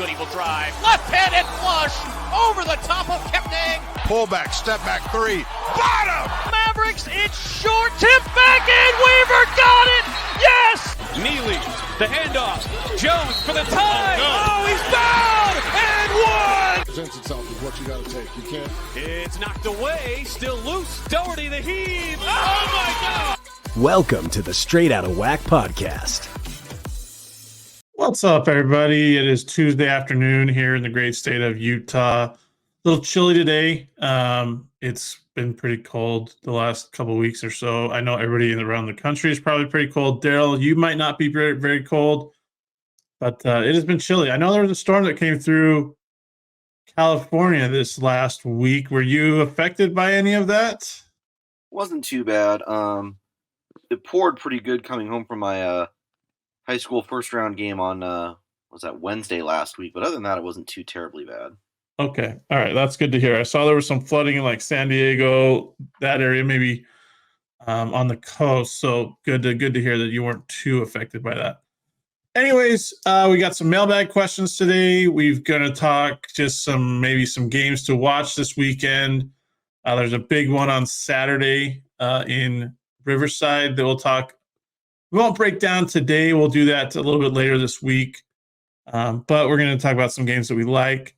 Goody will drive. Left-handed flush over the top of Kepning. Pullback, step back three. Bottom! Mavericks, it's short. Tip back in. Weaver got it. Yes! Neely, the handoff. Jones for the tie. Oh, he's fouled and one. Presents itself is what you got to take. You can't. It's knocked away. Still loose. Doherty the heave. Oh, my God. Welcome to the Straight Outta WAC podcast. What's up, everybody? It is Tuesday afternoon here in the great state of Utah. A little chilly today. It's been pretty cold the last couple of weeks or so. I know everybody around the country is probably pretty cold. Daryl, you might not be very, very cold, but it has been chilly. I know there was a storm that came through California this last week. Were you affected by any of that? Wasn't too bad. It poured pretty good coming home from my high school first round game on was that Wednesday last week, but other than that, it wasn't too terribly bad. Okay. All right. That's good to hear. I saw there was some flooding in like San Diego, that area, maybe on the coast. So good to hear that you weren't too affected by that. Anyways, we got some mailbag questions today. We're going to talk just maybe some games to watch this weekend. There's a big one on Saturday in Riverside that we'll talk. We won't break down today. We'll do that a little bit later this week. But we're going to talk about some games that we like.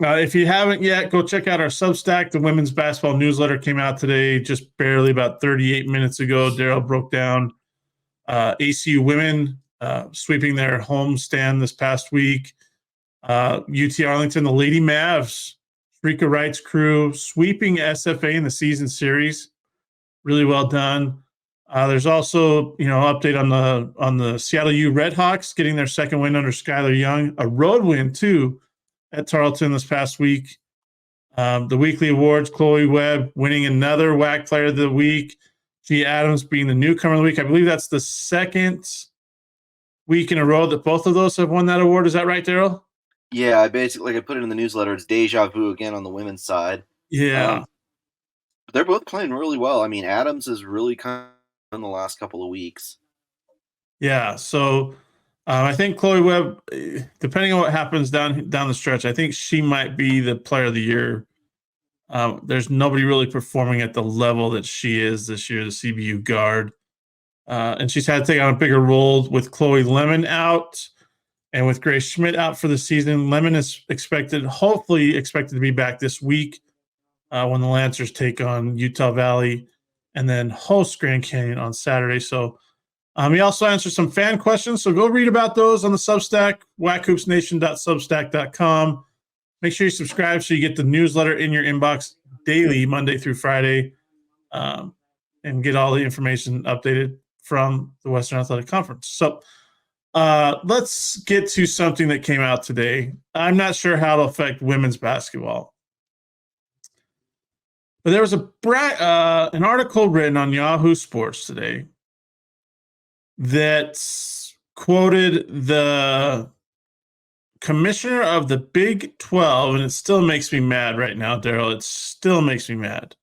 If you haven't yet, go check out our Substack. The women's basketball newsletter came out today, just barely about 38 minutes ago. Daryl broke down ACU women sweeping their homestand this past week. UT Arlington, the Lady Mavs, Rika Wright's crew, sweeping SFA in the season series. Really well done. There's also, update on the Seattle U Redhawks getting their second win under Skylar Young, a road win too at Tarleton this past week. The weekly awards, Chloe Webb winning another WAC Player of the Week. G. Adams being the newcomer of the week. I believe that's the second week in a row that both of those have won that award. Is that right, Daryl? Yeah, I put it in the newsletter. It's deja vu again on the women's side. Yeah. They're both playing really well. I mean, Adams is really kind of in the last couple of weeks. Yeah, so I think Chloe Webb, depending on what happens down the stretch, I think she might be the player of the year. There's nobody really performing at the level that she is this year, the CBU guard. And she's had to take on a bigger role with Chloe Lemon out and with Grace Schmidt out for the season. Lemon is hopefully expected to be back this week when the Lancers take on Utah Valley and then host Grand Canyon on Saturday. So he also answered some fan questions, so go read about those on the Substack, wachoopsnation.substack.com. Make sure you subscribe so you get the newsletter in your inbox daily, Monday through Friday, and get all the information updated from the Western Athletic Conference. So let's get to something that came out today. I'm not sure how it'll affect women's basketball. But there was an article written on Yahoo Sports today that quoted the commissioner of the Big 12, and it still makes me mad right now, Daryl. It still makes me mad.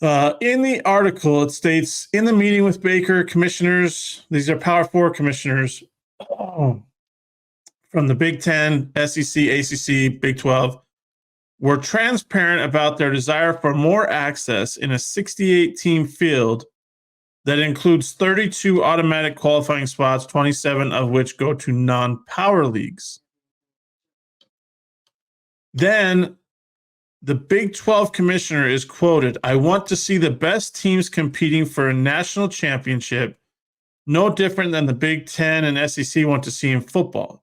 In the article, it states, in the meeting with Baker, commissioners, these are Power 4 commissioners from the Big 10, SEC, ACC, Big 12, were transparent about their desire for more access in a 68-team field that includes 32 automatic qualifying spots, 27 of which go to non-power leagues. Then the Big 12 commissioner is quoted, "I want to see the best teams competing for a national championship, no different than the Big 10 and SEC want to see in football.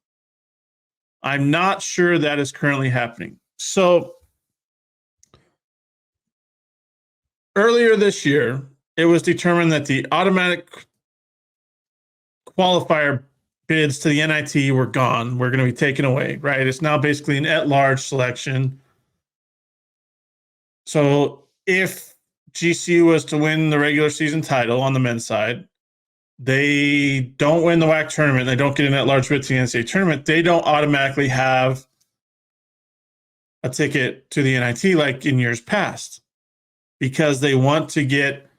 I'm not sure that is currently happening." So earlier this year, it was determined that the automatic qualifier bids to the NIT were gone. We're going to be taken away, right? It's now basically an at-large selection. So if GCU was to win the regular season title on the men's side, they don't win the WAC tournament, they don't get an at-large bid to the NCAA tournament, they don't automatically have a ticket to the NIT like in years past, because they want to get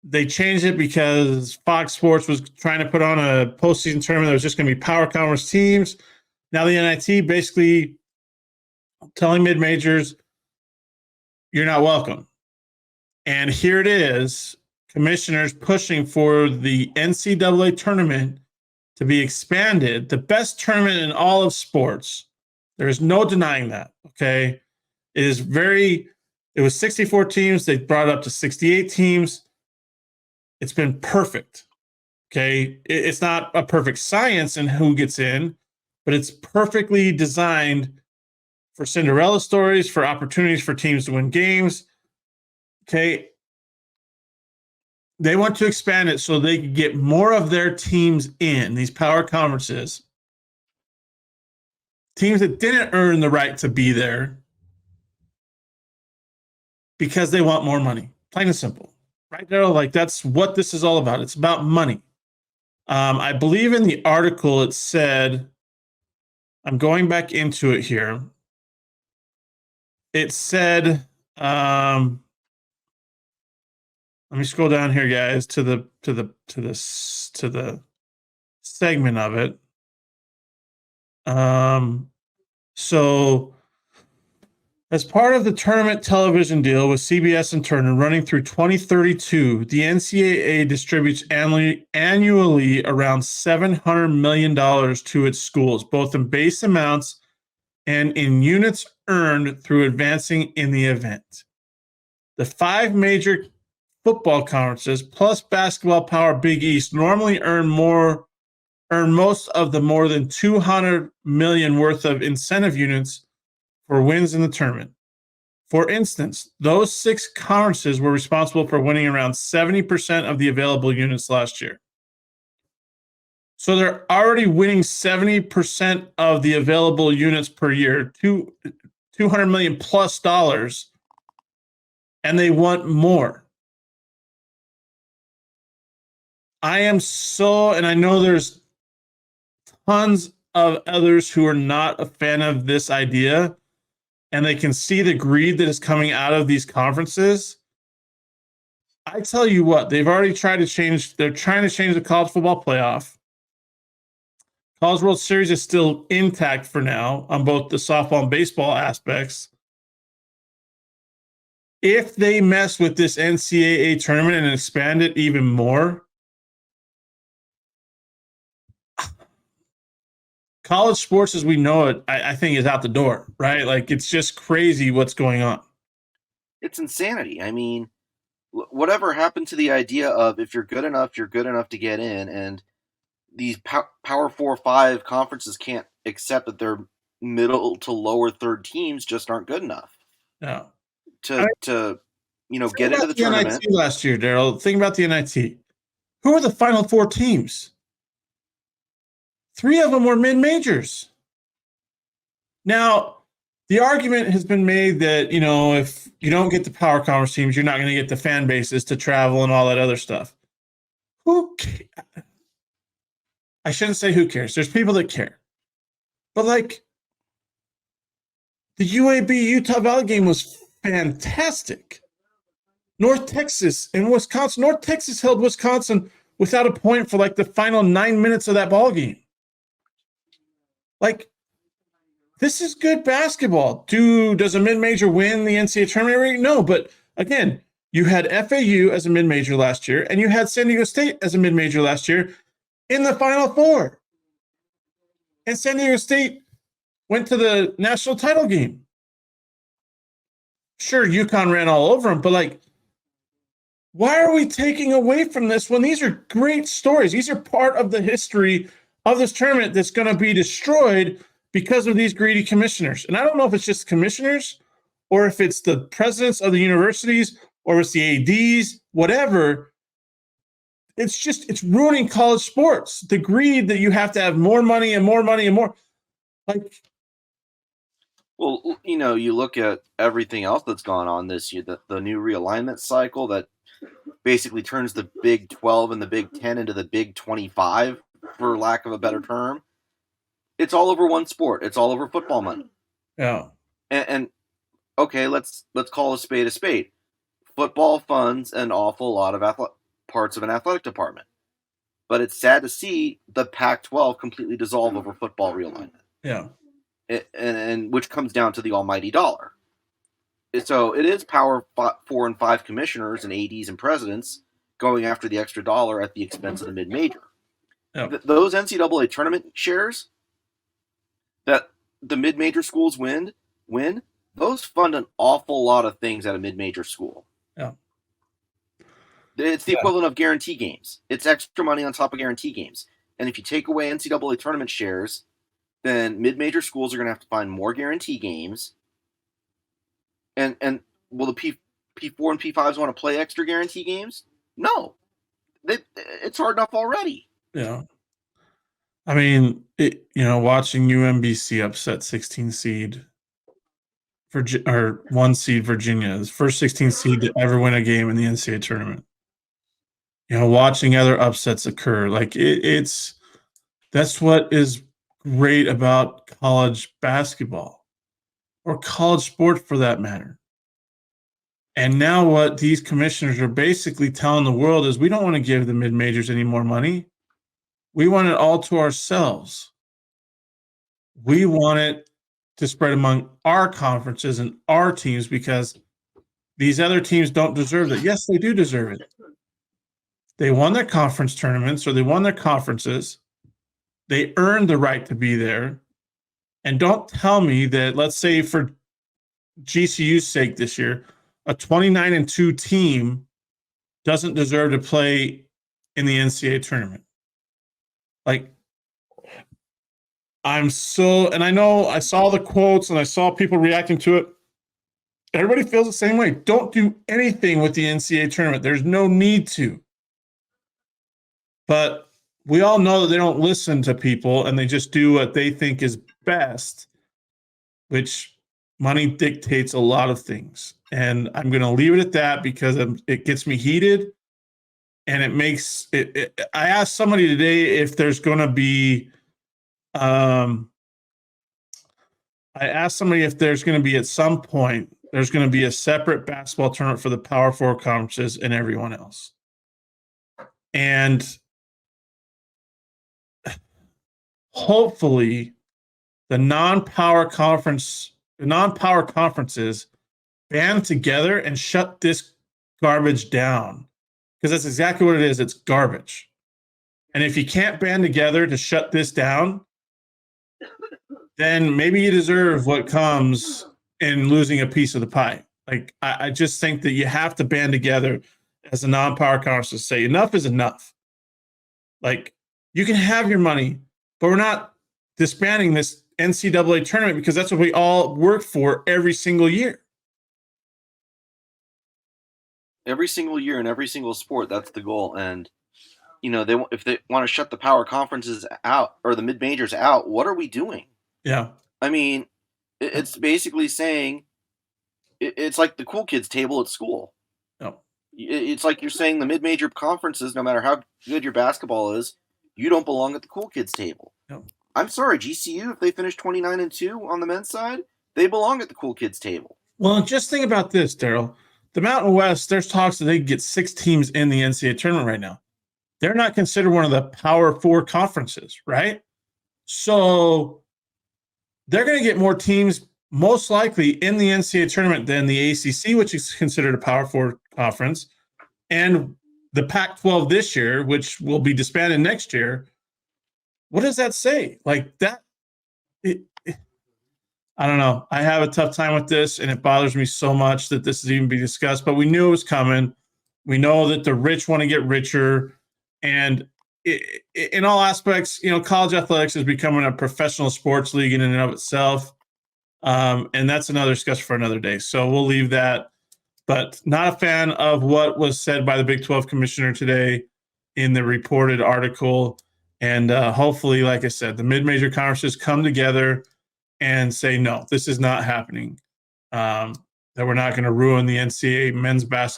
They changed it because Fox Sports was trying to put on a postseason tournament that was just going to be power conference teams. Now the NIT basically telling mid-majors, you're not welcome. And here it is, commissioners pushing for the NCAA tournament to be expanded, the best tournament in all of sports. There is no denying that, okay? It was 64 teams. They brought it up to 68 teams. It's been perfect, okay? It's not a perfect science in who gets in, but it's perfectly designed for Cinderella stories, for opportunities for teams to win games, okay? They want to expand it so they can get more of their teams in these power conferences. Teams that didn't earn the right to be there because they want more money. Plain and simple. Right, Daryl? Like, that's what this is all about. It's about money. I believe in the article it said, I'm going back into it here. It said, let me scroll down here, guys, to the segment of it. So as part of the tournament television deal with CBS and Turner running through 2032, the NCAA distributes annually around $700 million to its schools, both in base amounts and in units earned through advancing in the event. The 5 major football conferences plus basketball power Big East normally earn most of the more than 200 million worth of incentive units for wins in the tournament. For instance, those 6 conferences were responsible for winning around 70% of the available units last year. So they're already winning 70% of the available units per year, $200 million plus dollars, and they want more. and I know there's tons of others who are not a fan of this idea, and they can see the greed that is coming out of these conferences. I tell you what, they've already tried to change. They're trying to change the college football playoff. College World Series is still intact for now on both the softball and baseball aspects. If they mess with this NCAA tournament and expand it even more, college sports as we know it, I think, is out the door, right? Like, it's just crazy what's going on. It's insanity. I mean, whatever happened to the idea of if you're good enough to get in, and these Power 4-5 conferences can't accept that their middle to lower third teams just aren't good enough. Yeah. To get into the tournament. NIT last year, Daryl. Think about the NIT. Who are the final 4 teams? 3 of them were mid-majors. Now, the argument has been made that, if you don't get the power conference teams, you're not going to get the fan bases to travel and all that other stuff. Who cares? I shouldn't say who cares. There's people that care. But, like, the UAB-Utah Valley game was fantastic. North Texas and Wisconsin. North Texas held Wisconsin without a point for, like, the final 9 minutes of that ball game. Like, this is good basketball. Does a mid-major win the NCAA tournament? No, but again, you had FAU as a mid-major last year, and you had San Diego State as a mid-major last year in the Final Four. And San Diego State went to the national title game. Sure, UConn ran all over them, but, like, why are we taking away from this when these are great stories? These are part of the history of this tournament that's going to be destroyed because of these greedy commissioners. And I don't know if it's just commissioners or if it's the presidents of the universities or it's the ADs, whatever. It's ruining college sports. The greed that you have to have more money and more money and more. Like, well, you look at everything else that's gone on this year, the new realignment cycle that basically turns the Big 12 and the Big 10 into the Big 25, for lack of a better term. It's all over one sport. It's all over football money. Yeah. And okay, let's call a spade a spade. Football funds an awful lot of parts of an athletic department. But it's sad to see the Pac-12 completely dissolve over football realignment. Yeah. And which comes down to the almighty dollar. So it is Power 4 and 5 commissioners and ADs and presidents going after the extra dollar at the expense of the mid-major. Yep. Those NCAA tournament shares that the mid-major schools win, those fund an awful lot of things at a mid-major school. Yeah. It's the equivalent of guarantee games. It's extra money on top of guarantee games. And if you take away NCAA tournament shares, then mid-major schools are going to have to find more guarantee games. And will the P4 and P5s want to play extra guarantee games? No. It's hard enough already. Yeah. I mean, watching UMBC upset 16 seed or 1 seed Virginia, the first 16 seed to ever win a game in the NCAA tournament. Watching other upsets occur, like that's what is great about college basketball or college sport for that matter. And now what these commissioners are basically telling the world is we don't want to give the mid-majors any more money. We want it all to ourselves. We want it to spread among our conferences and our teams because these other teams don't deserve it. Yes, they do deserve it. They won their conference tournaments or they won their conferences. They earned the right to be there. And don't tell me that, let's say for GCU's sake this year, a 29-2 team doesn't deserve to play in the NCAA tournament. Like, and I know I saw the quotes and I saw people reacting to it. Everybody feels the same way. Don't do anything with the NCAA tournament. There's no need to. But we all know that they don't listen to people and they just do what they think is best, which money dictates a lot of things. And I'm going to leave it at that because it gets me heated. And it makes it. I asked somebody today if there's going to be, I asked somebody if there's going to be at some point, there's going to be a separate basketball tournament for the Power 4 conferences and everyone else. And hopefully the non-power conferences band together and shut this garbage down. Because that's exactly what it is. It's garbage. And if you can't band together to shut this down, then maybe you deserve what comes in losing a piece of the pie. Like, I just think that you have to band together as a non-power conference to say enough is enough. Like, you can have your money, but we're not disbanding this NCAA tournament because that's what we all work for every single year. Every single year in every single sport, that's the goal. And, if they want to shut the power conferences out or the mid-majors out, what are we doing? Yeah. I mean, it's basically saying it's like the cool kids table at school. No. It's like you're saying the mid-major conferences, no matter how good your basketball is, you don't belong at the cool kids table. No. I'm sorry, GCU, if they finish 29-2 on the men's side, they belong at the cool kids table. Well, just think about this, Daryl. The Mountain West, there's talks that they get 6 teams in the NCAA tournament right now. They're not considered one of the Power 4 conferences, right? So they're going to get more teams most likely in the NCAA tournament than the ACC, which is considered a Power 4 conference, and the Pac-12 this year, which will be disbanded next year. What does that say? Like that? I don't know. I have a tough time with this, and it bothers me so much that this is even being discussed. But we knew it was coming. We know that the rich want to get richer, and in all aspects, college athletics is becoming a professional sports league in and of itself, and that's another discussion for another day. So we'll leave that. But not a fan of what was said by the Big 12 commissioner today in the reported article. And hopefully, like I said, the mid-major conferences come together and say, no, this is not happening, that we're not going to ruin the NCAA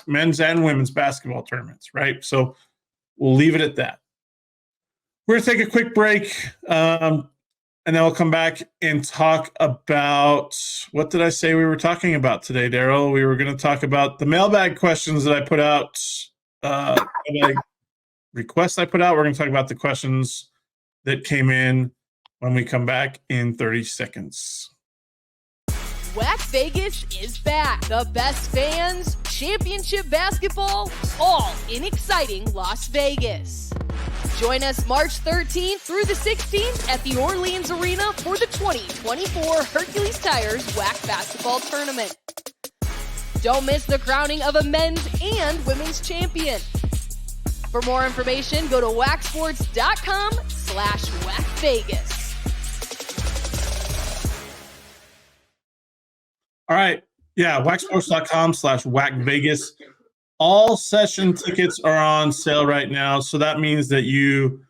men's and women's basketball tournaments, right? So we'll leave it at that. We're going to take a quick break, and then we'll come back and talk about, what did I say we were talking about today, Daryl? We were going to talk about the mailbag questions that I put out mailbag requests I put out. We're going to talk about the questions that came in when we come back in 30 seconds. WAC Vegas is back. The best fans, championship basketball, all in exciting Las Vegas. Join us March 13th through the 16th at the Orleans Arena for the 2024 Hercules Tires WAC Basketball Tournament. Don't miss the crowning of a men's and women's champion. For more information, go to wacsports.com/WACVegas. All right. Yeah, waxsports.com/WACVegas. All session tickets are on sale right now. So that means that you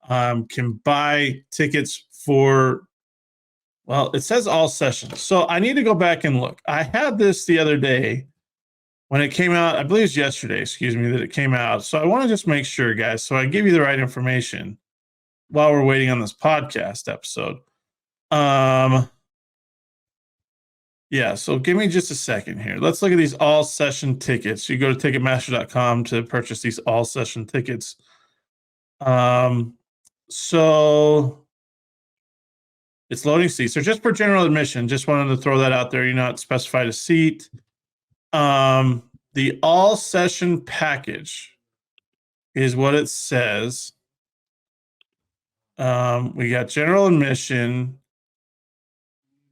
can buy tickets for, well, it says all sessions. So I need to go back and look. I had this the other day when it came out. I believe it's yesterday, that it came out. So I want to just make sure, guys, so I give you the right information while we're waiting on this podcast episode. Yeah, so give me just a second here. Let's look at these all session tickets. You go to Ticketmaster.com to purchase these all session tickets. So it's loading seats. They're just for general admission. Just wanted to throw that out there. You're not specified a seat. The all session package is what it says. We got general admission.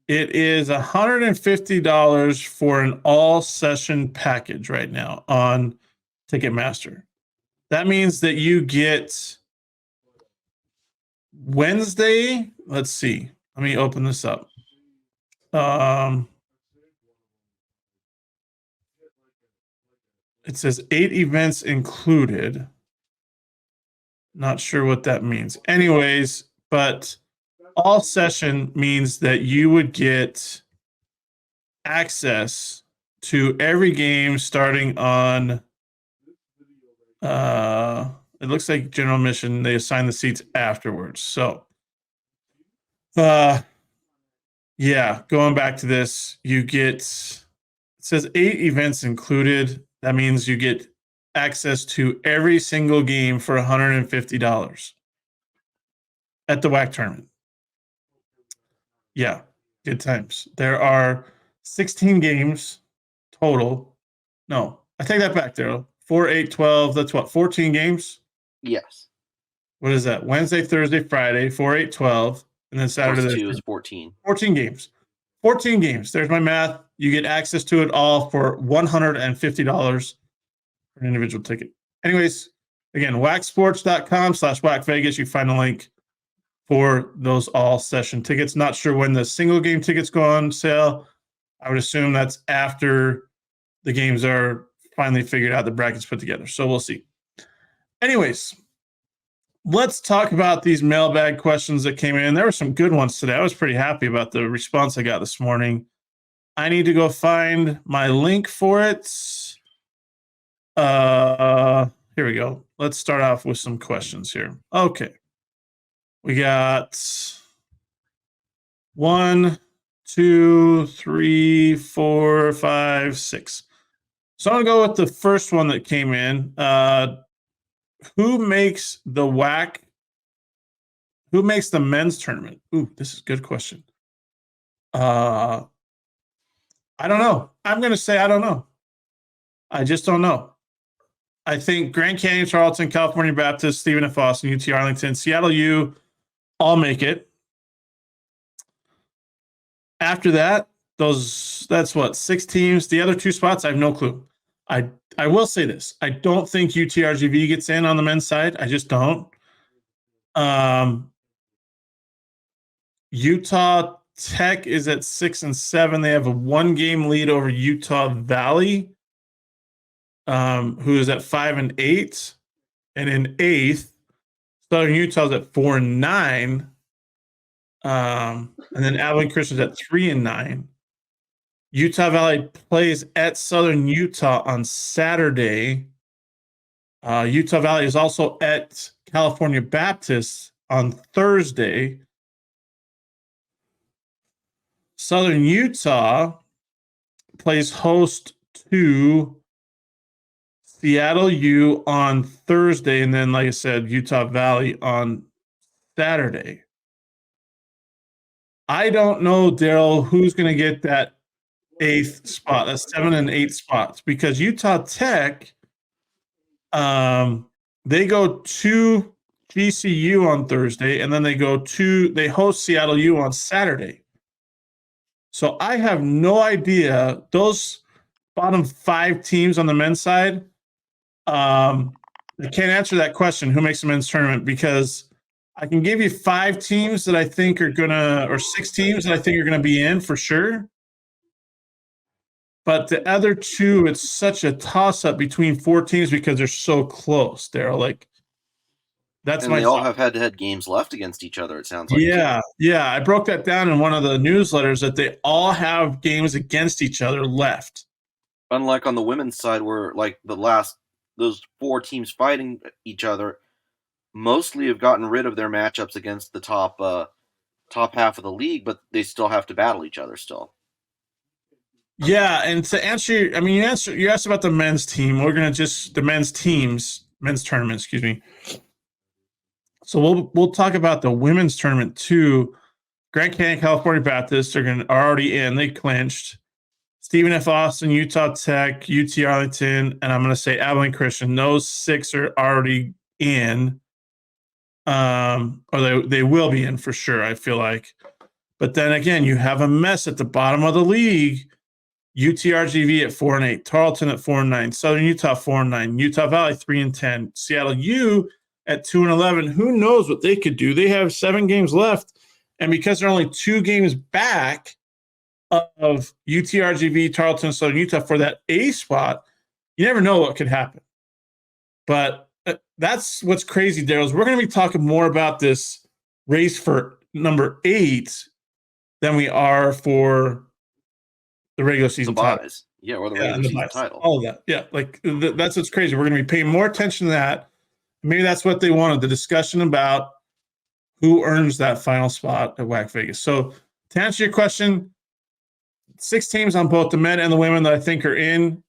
It is $150 for an all session package right now on Ticketmaster. That means that you get Wednesday. Let's see. Let me open this up. It says 8 events included. Not sure what that means. Anyways, but all session means that you would get access to every game starting on it looks like general admission. They assign the seats afterwards. So yeah, going back to this, you get, it says 8 events included. That means you get access to every single game for $150 at the WAC tournament. Yeah, good times. There are 16 games total. No, I take that back, Daryl. 4, 8, 12. That's what, 14 games? Yes. What is that? Wednesday, Thursday, Friday, 4, 8, 12. And then Saturday. 2 is 14. 14 games. 14 games. There's my math. You get access to it all for $150 for an individual ticket. Anyways, again, waxsports.com/WACVegas. You find a link for those all session tickets. Not sure when the single game tickets go on sale. I would assume that's after the games are finally figured out, the brackets put together. So we'll see. Anyways, let's talk about these mailbag questions that came in. There were some good ones today. I was pretty happy about the response I got this morning. I need to go find my link for it. Here we go. Let's start off with some questions here. Okay. We got 1, 2, 3, 4, 5, 6. So I'm going to go with the first one that came in. Who makes the WAC? Who makes the men's tournament? Ooh, this is a good question. I don't know. I'm going to say I don't know. I just don't know. I think Grand Canyon, Charlton, California Baptist, Stephen F. Austin, UT Arlington, Seattle U, all make it. After that, that's what, 6 teams. The other 2 spots, I have no clue. I will say this. I don't think UTRGV gets in on the men's side. I just don't. Utah Tech is at 6 and 7. They have a 1-game lead over Utah Valley, who is at 5 and 8. And in 8th, Southern Utah's at 4 and 9. And then Abilene Christian's at 3 and 9. Utah Valley plays at Southern Utah on Saturday. Utah Valley is also at California Baptist on Thursday. Southern Utah plays host to Seattle U on Thursday, and then, like I said, Utah Valley on Saturday. I don't know, Daryl, who's going to get that 8th spot. That's 7 and 8 spots, because Utah Tech, they go to GCU on Thursday, and then they host Seattle U on Saturday. So I have no idea. Those bottom 5 teams on the men's side, I can't answer that question, who makes the men's tournament, because I can give you 5 teams that I think are or 6 teams that I think are gonna be in for sure. But the other 2, it's such a toss-up between 4 teams because they're so close, Daryl. Like, that's and they all have head-to-head games left against each other, it sounds like. Yeah. I broke that down in one of the newsletters, that they all have games against each other left. Unlike on the women's side, where like those 4 teams fighting each other mostly have gotten rid of their matchups against the top half of the league, but they still have to battle each other still. Yeah, and to answer, you asked about the men's team. We're gonna the men's tournament, excuse me. So we'll talk about the women's tournament too. Grand Canyon, California Baptist are already in. They clinched. Stephen F. Austin, Utah Tech, UT Arlington, and I'm going to say Abilene Christian. Those 6 are already in. Or they will be in for sure, I feel like. But then again, you have a mess at the bottom of the league. UTRGV at 4-8, Tarleton at 4-9, Southern Utah 4-9, Utah Valley 3-10, Seattle U at 2-11. Who knows what they could do? They have 7 games left, and because they're only 2 games back of UTRGV, Tarleton, Southern Utah for that A spot, you never know what could happen. But that's what's crazy, Daryl, is we're going to be talking more about this race for number 8 than we are for the regular season title. Yeah, or the regular season title. All of that. Yeah, like that's what's crazy. We're going to be paying more attention to that. Maybe that's what they wanted, the discussion about who earns that final spot at WAC Vegas. So to answer your question, 6 teams on both the men and the women that I think are in.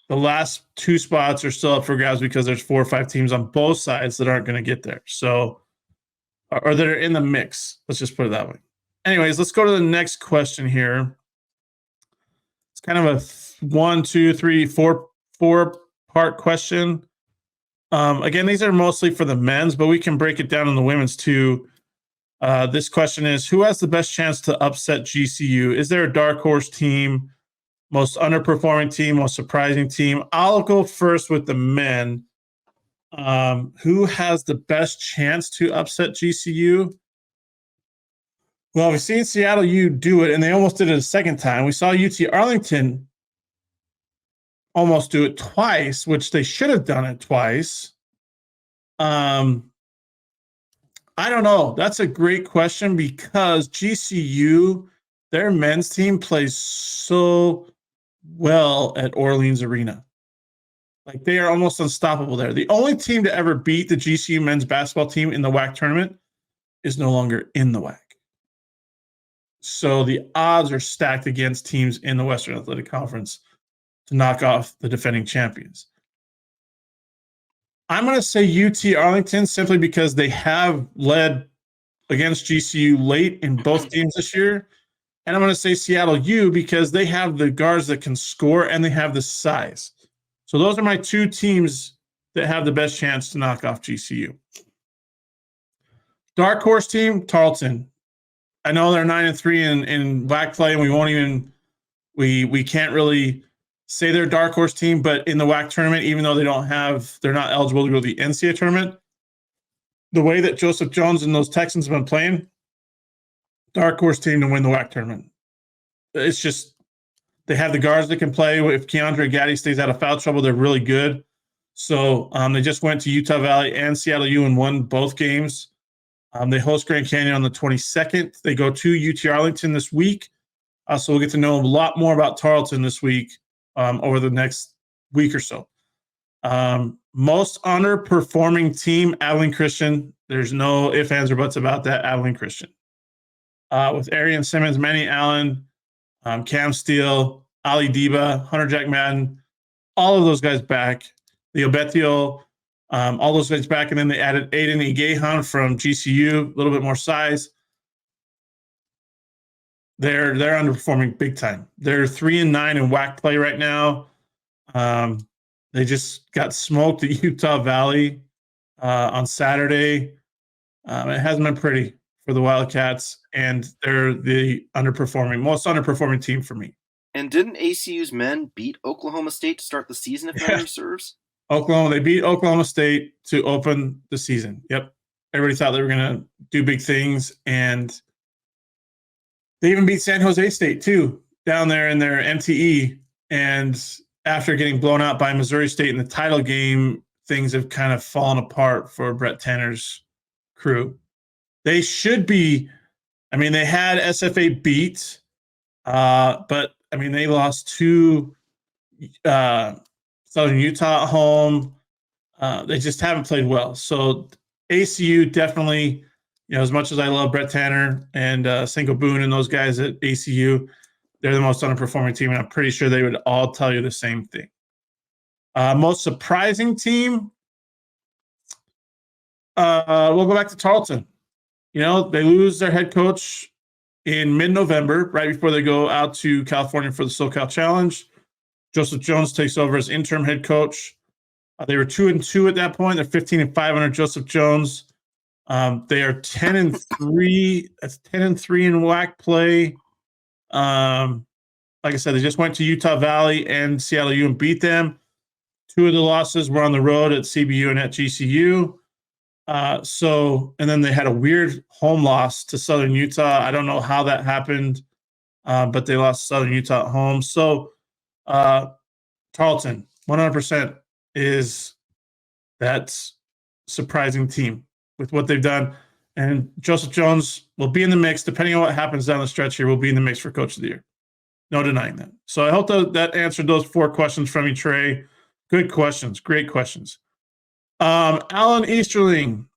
The last 2 spots are still up for grabs because there's 4 or 5 teams on both sides that aren't going to get there. So, or that are in the mix. Let's just put it that way. Anyways, let's go to the next question here. It's kind of a 1, 2, 3, 4-part question. Again, these are mostly for the men's, but we can break it down in the women's too. This question is, who has the best chance to upset GCU? Is there a dark horse team, most underperforming team, most surprising team? I'll go first with the men. Who has the best chance to upset GCU? Well, we've seen Seattle U do it, and they almost did it a second time. We saw UT Arlington almost do it twice, which they should have done it twice. I don't know. That's a great question because GCU, their men's team plays so well at Orleans Arena. Like, they are almost unstoppable there. The only team to ever beat the GCU men's basketball team in the WAC tournament is no longer in the WAC. So the odds are stacked against teams in the Western Athletic Conference to knock off the defending champions. I'm going to say UT Arlington simply because they have led against GCU late in both games this year. And I'm going to say Seattle U because they have the guards that can score and they have the size. So those are my 2 teams that have the best chance to knock off GCU. Dark horse team, Tarleton. I know they're 9-3 in WAC play, and we can't really say they're a dark horse team, but in the WAC tournament, even though they're not eligible to go to the NCAA tournament, the way that Joseph Jones and those Texans have been playing, dark horse team to win the WAC tournament. It's just, they have the guards that can play. If Keandre Gaddy stays out of foul trouble, they're really good. So they just went to Utah Valley and Seattle U and won both games. They host Grand Canyon on the 22nd. They go to UT Arlington this week. So we'll get to know a lot more about Tarleton this week over the next week or so. Most underperforming team, Abilene Christian. There's no ifs, ands, or buts about that. Abilene Christian. With Arian Simmons, Manny Allen, Cam Steele, Ali Deba, Hunter Jack Madden, all of those guys back. Leo Bethiel, all those guys back. And then they added Aiden Igehan from GCU, a little bit more size. They're underperforming big time. They're 3-9 in WAC play right now. They just got smoked at Utah Valley on Saturday. It hasn't been pretty for the Wildcats, and they're the most underperforming team for me. And didn't ACU's men beat Oklahoma State to start the season, if memory serves? They beat Oklahoma State to open the season. Yep. Everybody thought they were going to do big things, and they even beat San Jose State, too, down there in their MTE. And after getting blown out by Missouri State in the title game, things have kind of fallen apart for Brett Tanner's crew. They should be – they had SFA beat, but, they lost to Southern Utah at home. They just haven't played well. So ACU definitely – as much as I love Brett Tanner and Senko Boone and those guys at ACU, they're the most underperforming team, and I'm pretty sure they would all tell you the same thing. Most surprising team, we'll go back to Tarleton. They lose their head coach in mid-November, right before they go out to California for the SoCal Challenge. Joseph Jones takes over as interim head coach. They were 2-2 at that point. They're 15-5 under Joseph Jones. They are 10-3. That's 10-3 in WAC play. Like I said, they just went to Utah Valley and Seattle U and beat them. 2 of the losses were on the road at CBU and at GCU. And then they had a weird home loss to Southern Utah. I don't know how that happened, but they lost Southern Utah at home. So Tarleton, 100% is that surprising team with what they've done. And Joseph Jones will be in the mix, depending on what happens down the stretch here, will be in the mix for Coach of the Year. No denying that. So I hope that answered those 4 questions from you, Trey. Good questions. Great questions. Alan Easterling,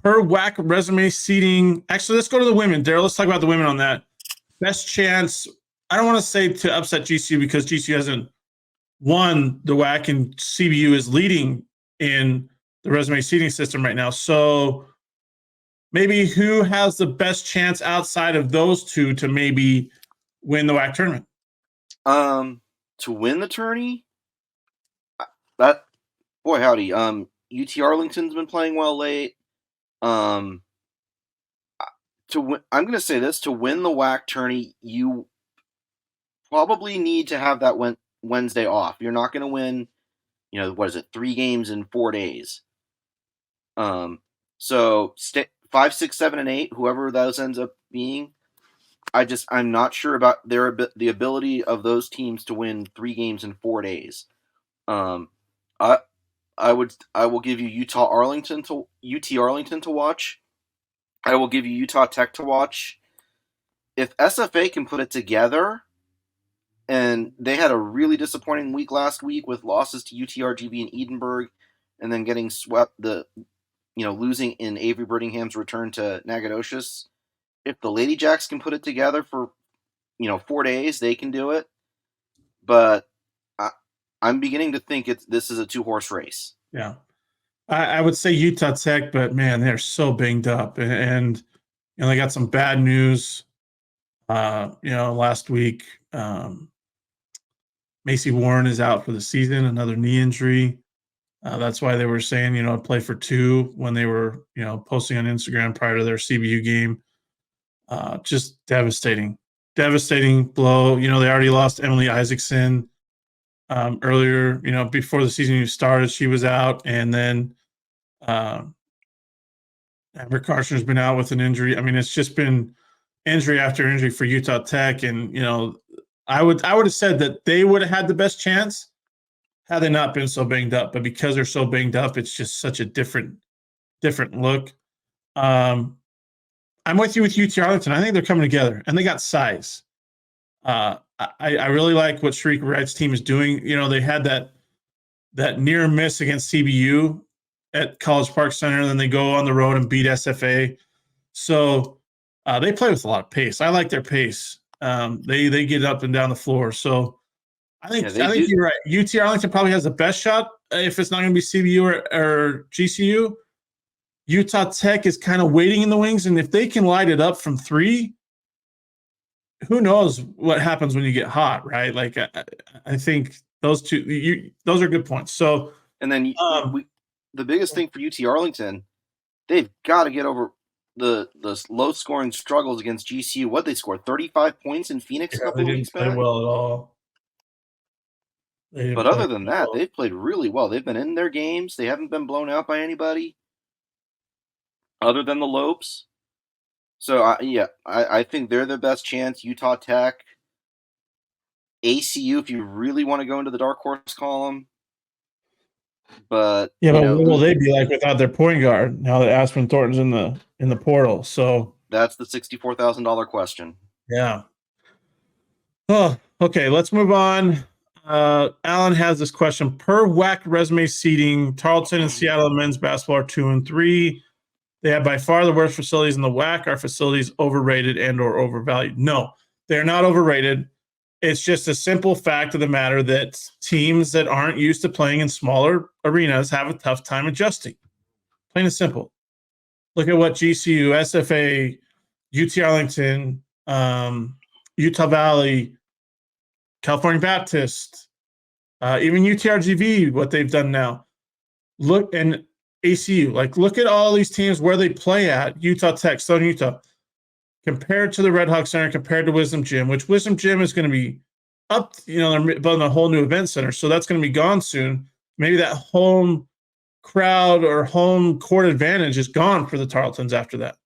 per WAC resume seating. Actually, let's go to the women. Daryl, let's talk about the women on that. Best chance, I don't want to say to upset GCU because GCU hasn't won the WAC and CBU is leading in the resume seating system right now. So maybe who has the best chance outside of those two to maybe win the WAC tournament? To win the tourney? Boy, howdy. UT Arlington's been playing well late. I'm going to say this: to win the WAC tourney, you probably need to have that Wednesday off. You're not going to win, 3 games in 4 days. So 5, 6, 7, and 8, whoever those ends up being, I'm not sure about the ability of those teams to win 3 games in 4 days. I will give you UT Arlington to watch. I will give you Utah Tech to watch. If SFA can put it together, and they had a really disappointing week last week with losses to UTRGV and Edinburgh, and then getting swept losing in Avery Brittingham's return to Nacogdoches. If the Lady Jacks can put it together for 4 days, they can do it. But I'm beginning to think this is a 2-horse race. Yeah. I would say Utah Tech, but man, they're so banged up, and they got some bad news. Last week, Macy Warren is out for the season, another knee injury. That's why they were saying, play for 2 when they were, posting on Instagram prior to their CBU game. Just devastating blow. They already lost Emily Isaacson earlier, before the season even started. She was out, and then Amber Karshner's been out with an injury. It's just been injury after injury for Utah Tech, and I would have said that they would have had the best chance had they not been so banged up. But because they're so banged up, it's just such a different look. I'm with you with UT Arlington. I think they're coming together, and they got size. I really like what Sharika Wright's team is doing. They had that near miss against CBU at College Park Center, and then they go on the road and beat SFA. So they play with a lot of pace. I like their pace. They get up and down the floor. So I think you're right. UT Arlington probably has the best shot if it's not going to be CBU or GCU, Utah Tech is kind of waiting in the wings. And if they can light it up from 3, who knows what happens when you get hot, right? Like, I think those those are good points. So, and then the biggest thing for UT Arlington, they've got to get over the low scoring struggles against GCU. What they scored 35 points in Phoenix a couple of weeks back. They didn't play well at all. But other than that, they've played really well. They've been in their games. They haven't been blown out by anybody other than the Lopes. So, I think they're the best chance. Utah Tech, ACU, if you really want to go into the dark horse column. But yeah, but what will they be like without their point guard now that Aspen Thornton's in the portal? So that's the $64,000 question. Yeah. Oh, okay. Let's move on. Alan has this question. Per WAC resume seeding, Tarleton and Seattle men's basketball are 2 and 3. They have by far the worst facilities in the WAC. Are facilities overrated and or overvalued? No, they're not overrated. It's just a simple fact of the matter that teams that aren't used to playing in smaller arenas have a tough time adjusting. Plain and simple. Look at what GCU, SFA, UT Arlington, Utah Valley, California Baptist, even UTRGV, what they've done now. Look, and ACU, like look at all these teams where they play at, Utah Tech, Southern Utah, compared to the Red Hawk Center, compared to Wisdom Gym, which Wisdom Gym is going to be up, they're building a whole new event center, so that's going to be gone soon. Maybe that home crowd or home court advantage is gone for the Tarletons after that.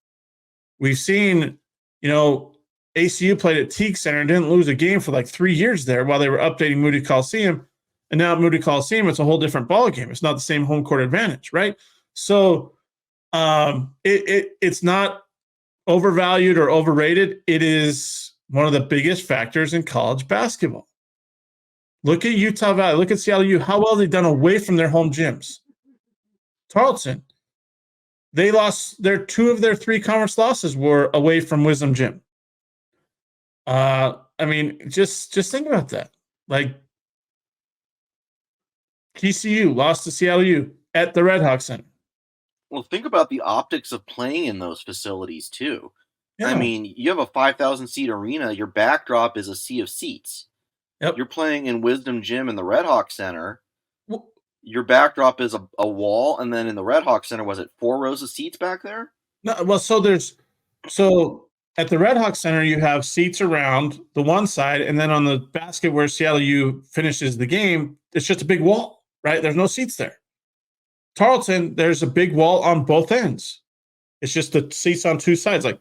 We've seen, ACU played at Teague Center and didn't lose a game for like 3 years there while they were updating Moody Coliseum. And now at Moody Coliseum, it's a whole different ballgame. It's not the same home court advantage, right? So it's not overvalued or overrated. It is one of the biggest factors in college basketball. Look at Utah Valley. Look at Seattle U. How well they've done away from their home gyms. Tarleton, they lost 2 of their 3 conference losses were away from Wisdom Gym. Just think about that. Like TCU lost to Seattle U at the Red Hawk Center. Well, think about the optics of playing in those facilities too. Yeah. I mean, you have a 5,000 seat arena. Your backdrop is a sea of seats. Yep. You're playing in Wisdom Gym in the Red Hawk Center. Your backdrop is a wall, and then in the Red Hawk Center, was it 4 rows of seats back there? No, well, so at the Red Hawk Center, you have seats around the one side, and then on the basket where Seattle U finishes the game, it's just a big wall, right? There's no seats there. Tarleton, there's a big wall on both ends. It's just the seats on 2 sides. Like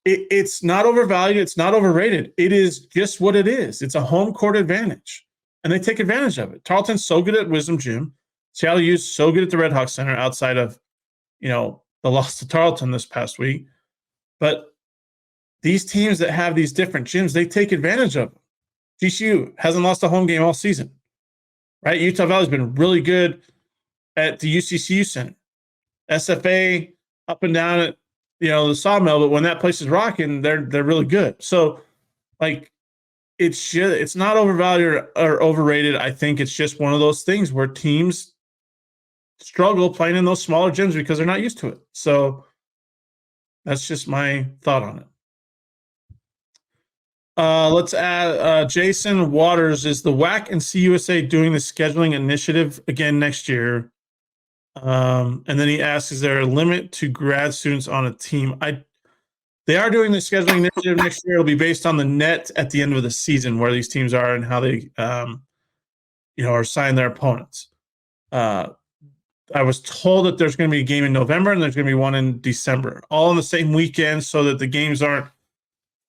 it's not overvalued. It's not overrated. It is just what it is. It's a home court advantage, and they take advantage of it. Tarleton's so good at Wisdom Gym. Seattle U's so good at the Red Hawk Center outside of, the loss to Tarleton this past week. But these teams that have these different gyms, they take advantage of them. GCU hasn't lost a home game all season, right? Utah Valley's been really good at the UCCU Center. SFA up and down at, the Sawmill, but when that place is rocking, they're really good. So, like, it's not overvalued or overrated. I think it's just one of those things where teams struggle playing in those smaller gyms because they're not used to it. So that's just my thought on it. Let's add Jason Waters. Is the WAC and CUSA doing the scheduling initiative again next year? And then he asks, is there a limit to grad students on a team? They are doing the scheduling initiative next year. It'll be based on the net at the end of the season, where these teams are and how they, are assigned their opponents. I was told that there's going to be a game in November and there's going to be one in December, all on the same weekend, so that the games aren't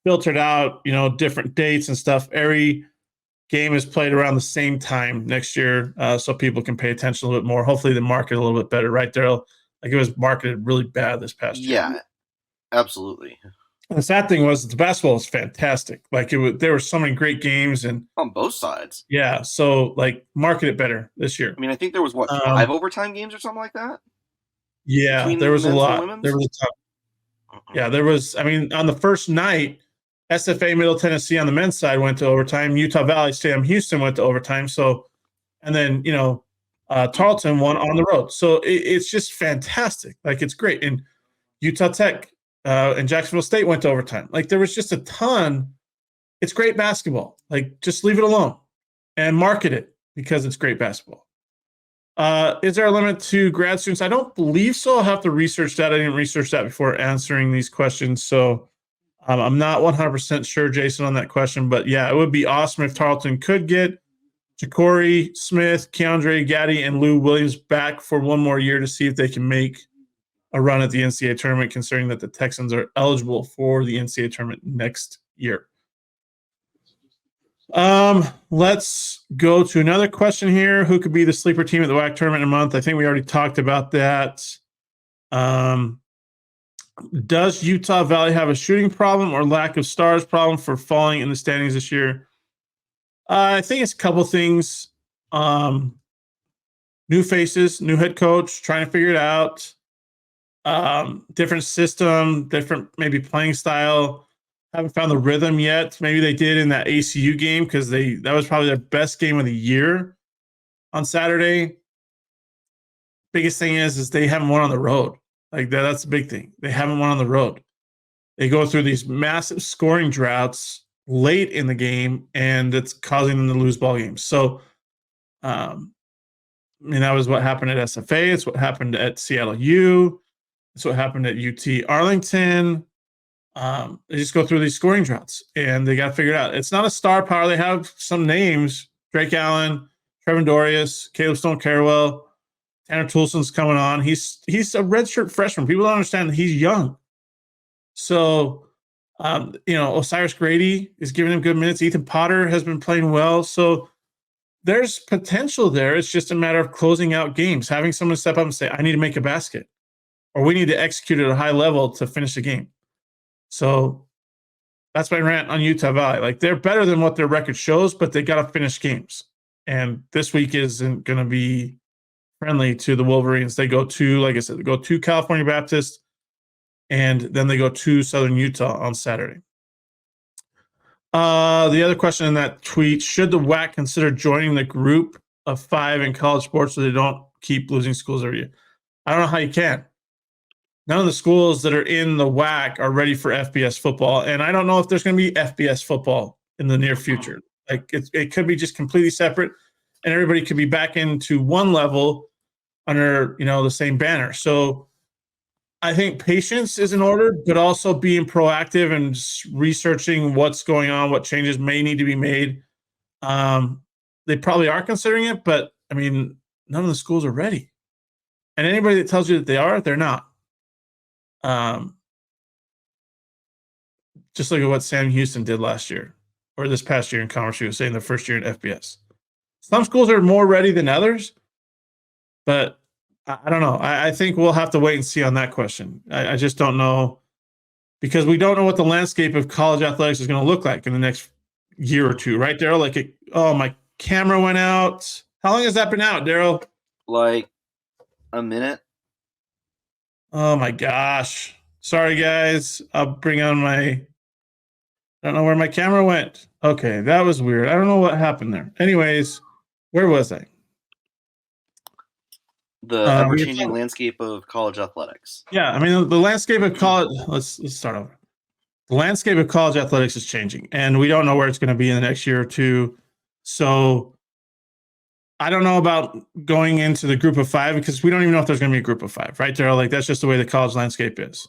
filtered out, different dates and stuff. Every game is played around the same time next year, so people can pay attention a little bit more. Hopefully, they market a little bit better, right, Daryl? Like, it was marketed really bad this past year. Yeah, absolutely. And the sad thing was the basketball was fantastic. Like, there were so many great games and on both sides. Yeah, so market it better this year. I mean, I think there was 5 overtime games or something like that. Yeah, there was a lot. There was a ton. Yeah, there was. I mean, on the first night, SFA Middle Tennessee on the men's side went to overtime. Utah Valley Stadium Houston went to overtime. So, and then Tarleton won on the road. So it's just fantastic. Like, it's great. And Utah Tech and Jacksonville State went to overtime. Like, there was just a ton. It's great basketball. Like, just leave it alone and market it because it's great basketball. Is there a limit to grad students? I don't believe so. I'll have to research that. I didn't research that before answering these questions. So I'm not 100% sure, Jason, on that question. But, yeah, it would be awesome if Tarleton could get Ja'Cory Smith, Keandre Gaddy, and Lou Williams back for one more year to see if they can make a run at the NCAA tournament, considering that the Texans are eligible for the NCAA tournament next year. Let's go to another question here. Who could be the sleeper team at the WAC tournament in a month? I think we already talked about that. Does Utah Valley have a shooting problem or lack of stars problem for falling in the standings this year? I think it's a couple things. New faces, new head coach, trying to figure it out. Different system, different maybe playing style. Haven't found the rhythm yet. Maybe they did in that ACU game because that was probably their best game of the year on Saturday. Biggest thing is they haven't won on the road. Like that's the big thing. They haven't won on the road. They go through these massive scoring droughts late in the game, and it's causing them to lose ball games. So, I mean, that was what happened at SFA. It's what happened at Seattle U. It's what happened at UT Arlington. They just go through these scoring droughts, and they got to figure it out. It's not a star power. They have some names: Drake Allen, Trevin Dorius, Caleb Stone Carwell, Tanner Toulson's coming on. He's a redshirt freshman. People don't understand that he's young. So, Osiris Grady is giving him good minutes. Ethan Potter has been playing well. So there's potential there. It's just a matter of closing out games, having someone step up and say, I need to make a basket, or we need to execute at a high level to finish the game. So that's my rant on Utah Valley. Like, they're better than what their record shows, but they got to finish games. And this week isn't going to be friendly to the Wolverines. They go to, like I said, they go to California Baptist, and then they go to Southern Utah on Saturday. The other question in that tweet, should the WAC consider joining the group of 5 in college sports so they don't keep losing schools every year? I don't know how you can. None of the schools that are in the WAC are ready for FBS football, and I don't know if there's going to be FBS football in the near future. Like, it could be just completely separate, and everybody could be back into one level under, the same banner. So I think patience is in order, but also being proactive and researching what's going on, what changes may need to be made. They probably are considering it, but, I mean, none of the schools are ready. And anybody that tells you that they are, they're not. Just look at what Sam Houston did last year or this past year in Commerce USA in their first year in FBS. Some schools are more ready than others, but I don't know. I think we'll have to wait and see on that question. I just don't know, because we don't know what the landscape of college athletics is going to look like in the next year or two, right, Daryl? Like, my camera went out. How long has that been out, Daryl? Like a minute. Oh my gosh. Sorry, guys. I'll bring on I don't know where my camera went. Okay, that was weird. I don't know what happened there. Anyways, where was I? The ever-changing landscape of college athletics. Yeah, I mean, the landscape of college, let's start over. The landscape of college athletics is changing, and we don't know where it's going to be in the next year or two. So I don't know about going into the group of 5, because we don't even know if there's going to be a group of 5, right, Daryl? Like, that's just the way the college landscape is.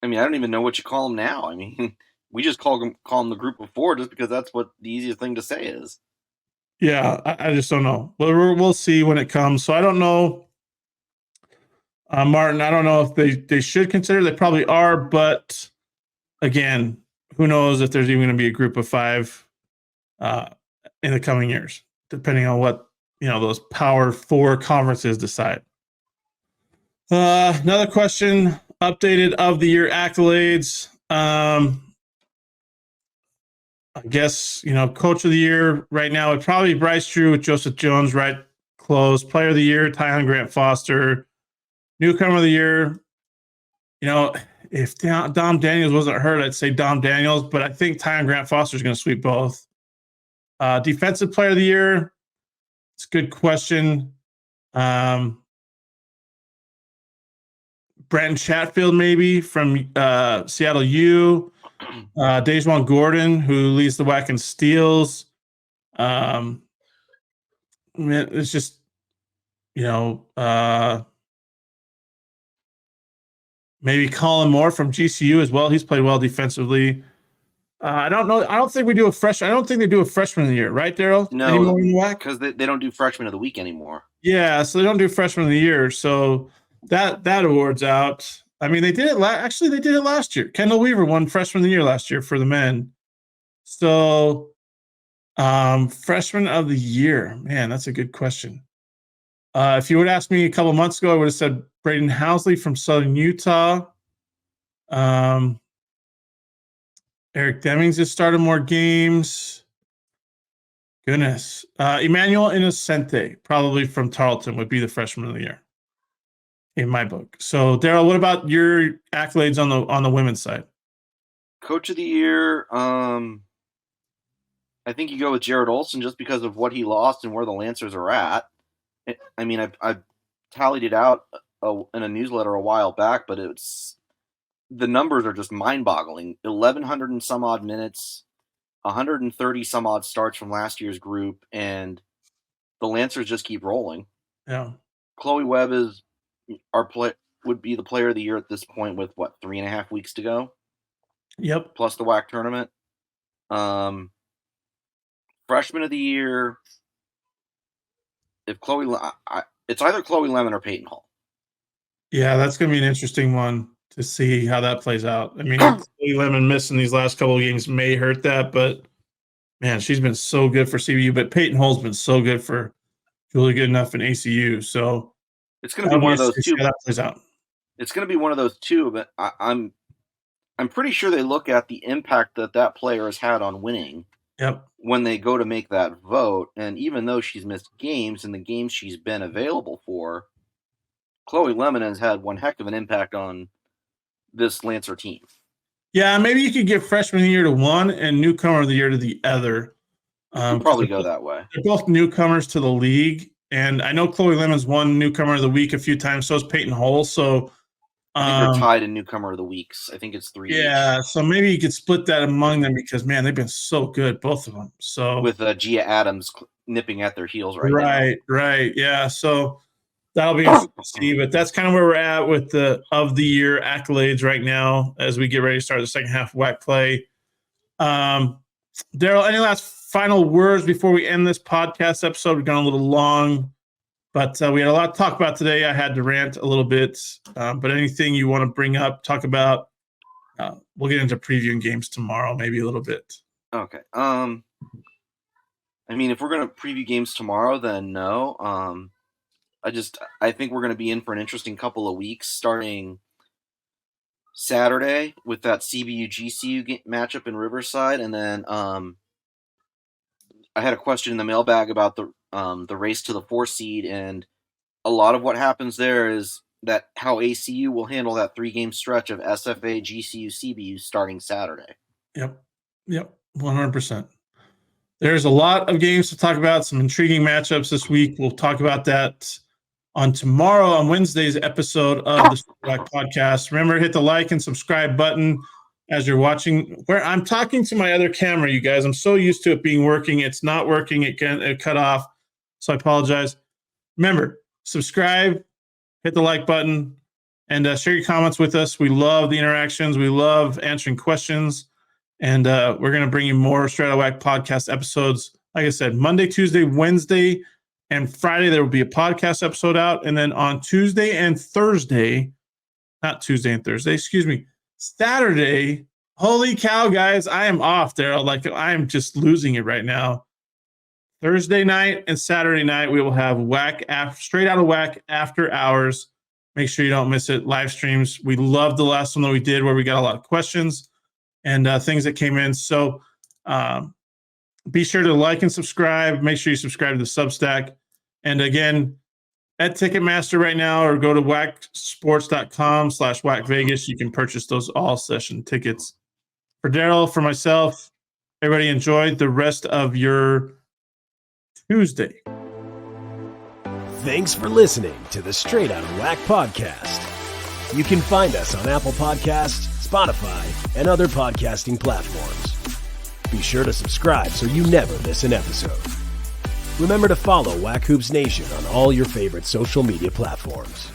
I mean, I don't even know what you call them now. I mean, we just call them the group of 4 just because that's what the easiest thing to say is. Yeah, I just don't know. We'll see when it comes. So I don't know, Martin. I don't know if they should consider. They probably are, but again, who knows if there's even going to be a group of 5 in the coming years, depending on what those Power 4 conferences decide. Another question: updated of the year accolades. I guess, coach of the year right now would probably be Bryce Drew with Joseph Jones right close. Player of the year, Tyhan Grant Foster. Newcomer of the year, if Dom Daniels wasn't hurt, I'd say Dom Daniels, but I think Tyhan Grant Foster is going to sweep both. Defensive player of the year, it's a good question. Brandon Chatfield, maybe from Seattle U. Dejuan Gordon, who leads the WAC in steals. It's just, maybe Colin Moore from GCU as well. He's played well defensively. I don't know. I don't think they do a freshman of the year, right, Daryl? No, anymore in the WAC? because they don't do freshman of the week anymore. Yeah, so they don't do freshman of the year. So that award's out. I mean, they did it. Actually, they did it last year. Kendall Weaver won freshman of the year last year for the men. So, freshman of the year, man, that's a good question. If you would ask me a couple months ago, I would have said Braden Housley from Southern Utah. Eric Demings has started more games. Goodness. Emmanuel Innocente, probably from Tarleton, would be the freshman of the year in my book. So, Daryl, what about your accolades on the women's side? Coach of the year, I think you go with Jared Olson just because of what he lost and where the Lancers are at. I mean, I tallied it out in a newsletter a while back, but the numbers are just mind-boggling. 1,100 and some odd minutes, 130 some odd starts from last year's group, and the Lancers just keep rolling. Yeah. Chloe Webb is would be the player of the year at this point with 3.5 weeks to go. Yep. Plus the WAC tournament. Freshman of the year. If it's either Chloe Lemon or Peyton Hall. Yeah, that's going to be an interesting one to see how that plays out. I mean, Chloe Lemon missing these last couple of games may hurt that, but man, she's been so good for CBU. But Peyton Hall's been so good for Julie Goodenough in ACU. So it's going to be one of those two. How that plays out. It's going to be one of those two, but I'm pretty sure they look at the impact that player has had on winning. Yep. When they go to make that vote, and even though she's missed games and the games she's been available for, Chloe Lemon has had one heck of an impact on this Lancer team. Yeah, maybe you could give freshman of the year to one and newcomer of the year to the other. Probably go that way. They're both newcomers to the league, and I know Chloe Lemon's won newcomer of the week a few times. So is Peyton Hall. So I think they're tied in newcomer of the weeks. I think it's 3. Yeah, so maybe you could split that among them because, man, they've been so good, both of them. So with Gia Adams nipping at their heels now. Right. Yeah, so that'll be interesting to see. But that's kind of where we're at with the of the year accolades right now as we get ready to start the second half of WAC play. Daryl, any last final words before we end this podcast episode? We've gone a little long. But we had a lot to talk about today. I had to rant a little bit. But anything you want to bring up, talk about, we'll get into previewing games tomorrow, maybe a little bit. Okay. I mean, if we're going to preview games tomorrow, then no. I think we're going to be in for an interesting couple of weeks starting Saturday with that CBU GCU matchup in Riverside. And then I had a question in the mailbag about the race to the 4 seed, and a lot of what happens there is that how ACU will handle that 3-game stretch of SFA, GCU, CBU starting Saturday. Yep, 100%. There's a lot of games to talk about, some intriguing matchups this week. We'll talk about that on Wednesday's episode of the Straight Outta WAC podcast. Remember, hit the like and subscribe button as you're watching. Where I'm talking to my other camera, you guys. I'm so used to it being working. It's not working. It cut off. So I apologize. Remember, subscribe, hit the like button, and share your comments with us. We love the interactions. We love answering questions. And we're going to bring you more Straight Outta WAC podcast episodes. Like I said, Monday, Tuesday, Wednesday, and Friday, there will be a podcast episode out. And then on Saturday, holy cow, guys, I am off there. Like, I am just losing it right now. Thursday night and Saturday night, we will have Straight Outta WAC after hours. Make sure you don't miss it. Live streams. We loved the last one that we did where we got a lot of questions and things that came in. So be sure to like and subscribe. Make sure you subscribe to the Substack. And again, at Ticketmaster right now, or go to wacsports.com/WACVegas. You can purchase those all-session tickets. For Daryl, for myself, everybody enjoy the rest of your Tuesday. Thanks for listening to the Straight Outta WAC podcast. You can find us on Apple Podcasts, Spotify, and other podcasting platforms. Be sure to subscribe so you never miss an episode. Remember to follow WAC Hoops Nation on all your favorite social media platforms.